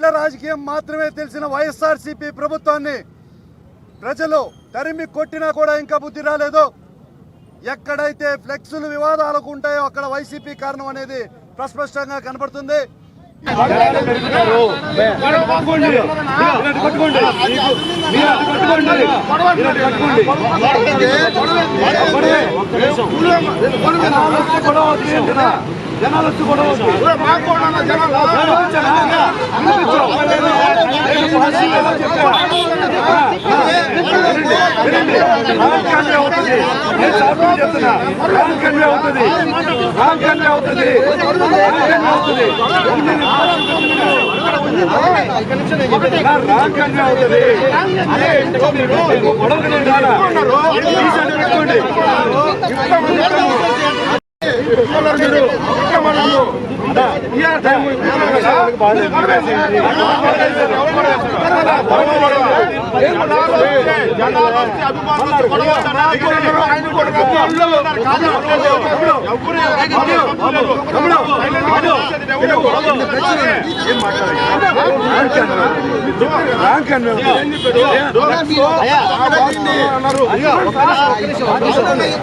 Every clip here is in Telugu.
రాజకీయం మాత్రమే తెలిసిన వైఎస్ఆర్సీపీ ప్రభుత్వాన్ని ప్రజలు తరిమి కొట్టినా కూడా ఇంకా బుద్ధి రాలేదు. ఎక్కడైతే ఫ్లెక్సులు వివాదాలకు ఉంటాయో అక్కడ వైసీపీ కారణం అనేది ప్రస్పష్టంగా కనబడుతుంది. జనాలు వచ్చి కూడా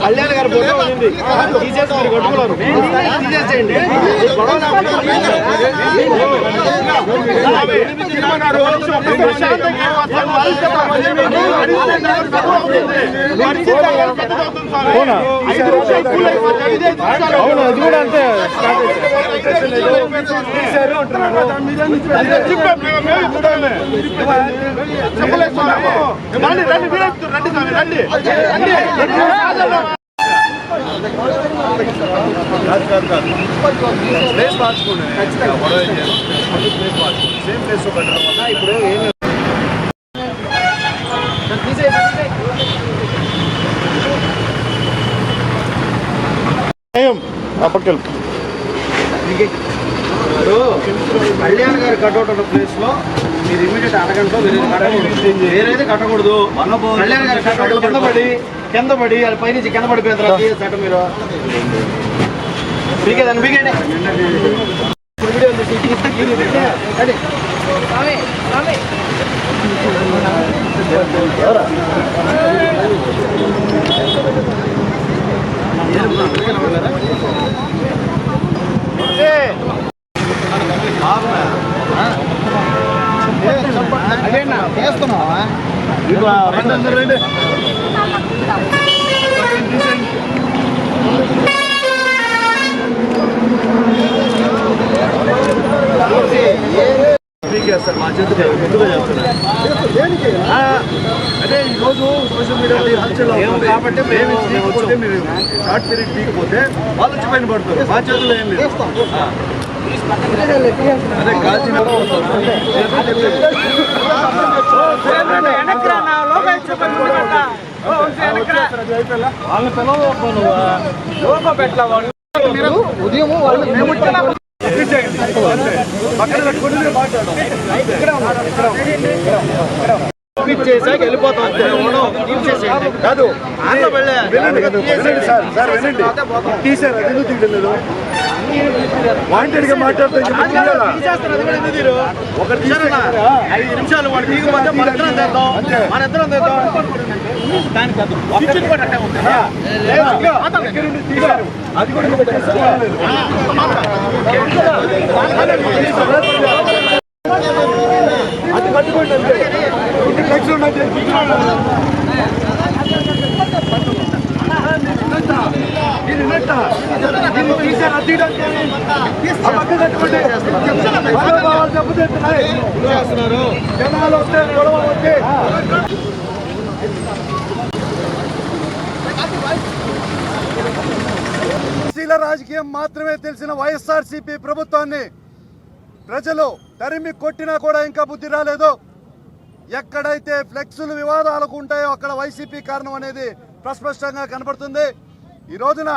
కళ్యాణ్ గారు తీసేసేయండి. ప్లేస్ మార్చుకోండి. సేమ్ ప్లేస్ పెట్టడం వల్ల ఇప్పుడు కళ్యాణ్ గారి కట్అవుట్ ఉన్న ప్లేస్ లో మీరు ఇమీడియట్ అరగంటలో వేరైతే కట్టకూడదు. కళ్యాణ్ గారి కట్అవుట్ కింద పడి అది పైనుంచి కింద పడిపోయిన తర్వాత చట్టం మీరు బీగేదాన్ని బీగండి. చేస్తున్నావా సార్ మా చేత ముందుగా చెప్తున్నా. అదే ఈరోజు సోషల్ మీడియాలో కాబట్టి మేము తీయకపోతే మీరు షార్ట్ పీరియడ్ తీయకపోతే వాళ్ళు వచ్చి పైన పడుతుంది. మా చేతుల్లో ఏం లేదు. అదే కాల్చిన ఉదయం చేసాక వెళ్ళిపోతాం. కాదు తీసారు అది ఎందుకు తీయలేదు? వాంటెడ్ గా మాట్లాడుతుంది. 5 నిమిషాలు వాడు తీయకపోతే మన ఇద్దరం తెద్దాం. మన ఇద్దరం తెద్దాం. అది కూడా అది పట్టుకోండి. అంతే ఇంటి ఖర్చులు జనాలు వస్తే గొడవ వస్తే రాజకీయం మాత్రమే తెలిసిన వైఎస్ఆర్సీపీ ప్రభుత్వాన్ని ప్రజలు తరిమి కొట్టినా కూడా ఇంకా బుద్ధి రాలేదు. ఎక్కడైతే ఫ్లెక్సులు వివాదాలకు ఉంటాయో అక్కడ వైసీపీ కారణం అనేది ప్రస్పష్టంగా కనబడుతుంది. ఈ రోజున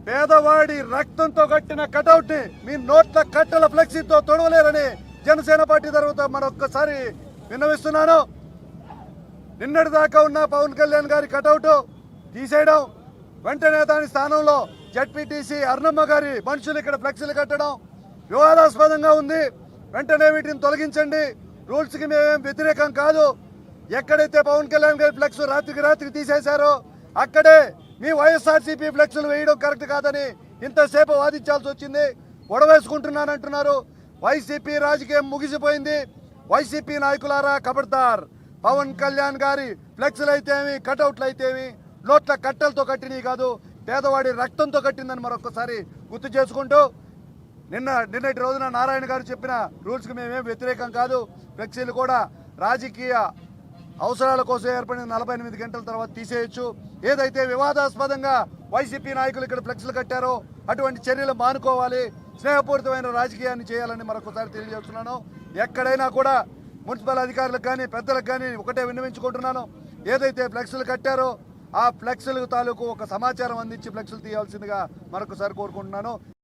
పేదవాడి రక్తంతో కట్టిన కటౌట్ ని మీ నోట్ల కట్టల ఫ్లెక్సీతో తొడవలేరని జనసేన పార్టీ తరఫున మరొక్కసారి విన్నవిస్తున్నాను. నిన్నటి దాకా ఉన్న పవన్ కళ్యాణ్ గారి కటౌట్ తీసేయడం, వెంటనే దాని స్థానంలో జడ్పీటీసీ అరుణమ్మ గారి మనుషులు ఇక్కడ ఫ్లెక్సీలు కట్టడం వివాదాస్పదంగా ఉంది. వెంటనే వీటిని తొలగించండి. రూల్స్ కి మేమేం వ్యతిరేకం కాదు. ఎక్కడైతే పవన్ కళ్యాణ్ గారి ఫ్లెక్స్ రాత్రికి తీసేశారో అక్కడే మీ వైఎస్ఆర్సీపీ ఫ్లెక్స్లు వేయడం కరెక్ట్ కాదని ఇంతసేపు వాదించాల్సి వచ్చింది. గొడవేసుకుంటున్నానంటున్నారు. వైసీపీ రాజకీయం ముగిసిపోయింది. వైసీపీ నాయకులారా ఖబర్దార్. పవన్ కళ్యాణ్ గారి ఫ్లెక్స్లు అయితేమి, కటౌట్లు అయితేమి నోట్ల కట్టెలతో కట్టినవి కాదు, పేదవాడి రక్తంతో కట్టిందని మరొకసారి గుర్తు చేసుకుంటూ నిన్నటి రోజున నారాయణ గారు చెప్పిన రూల్స్కి మేమేం వ్యతిరేకం కాదు. ఫ్లెక్సీలు కూడా రాజకీయ అవసరాల కోసం ఏర్పడిన 48 గంటల తర్వాత తీసేయొచ్చు. ఏదైతే వివాదాస్పదంగా వైసీపీ నాయకులు ఇక్కడ ఫ్లెక్స్లు కట్టారో అటువంటి చర్యలు మానుకోవాలి. స్నేహపూరితమైన రాజకీయాన్ని చేయాలని మరొకసారి తెలియజేస్తున్నాను. ఎక్కడైనా కూడా మున్సిపల్ అధికారులకు కానీ పెద్దలకు కానీ ఒకటే విన్నవించుకుంటున్నాను. ఏదైతే ఫ్లెక్స్లు కట్టారో ఆ ఫ్లెక్స్లు తాలూకు ఒక సమాచారం అందించి ఫ్లెక్స్లు తీయాల్సిందిగా మరొకసారి కోరుకుంటున్నాను.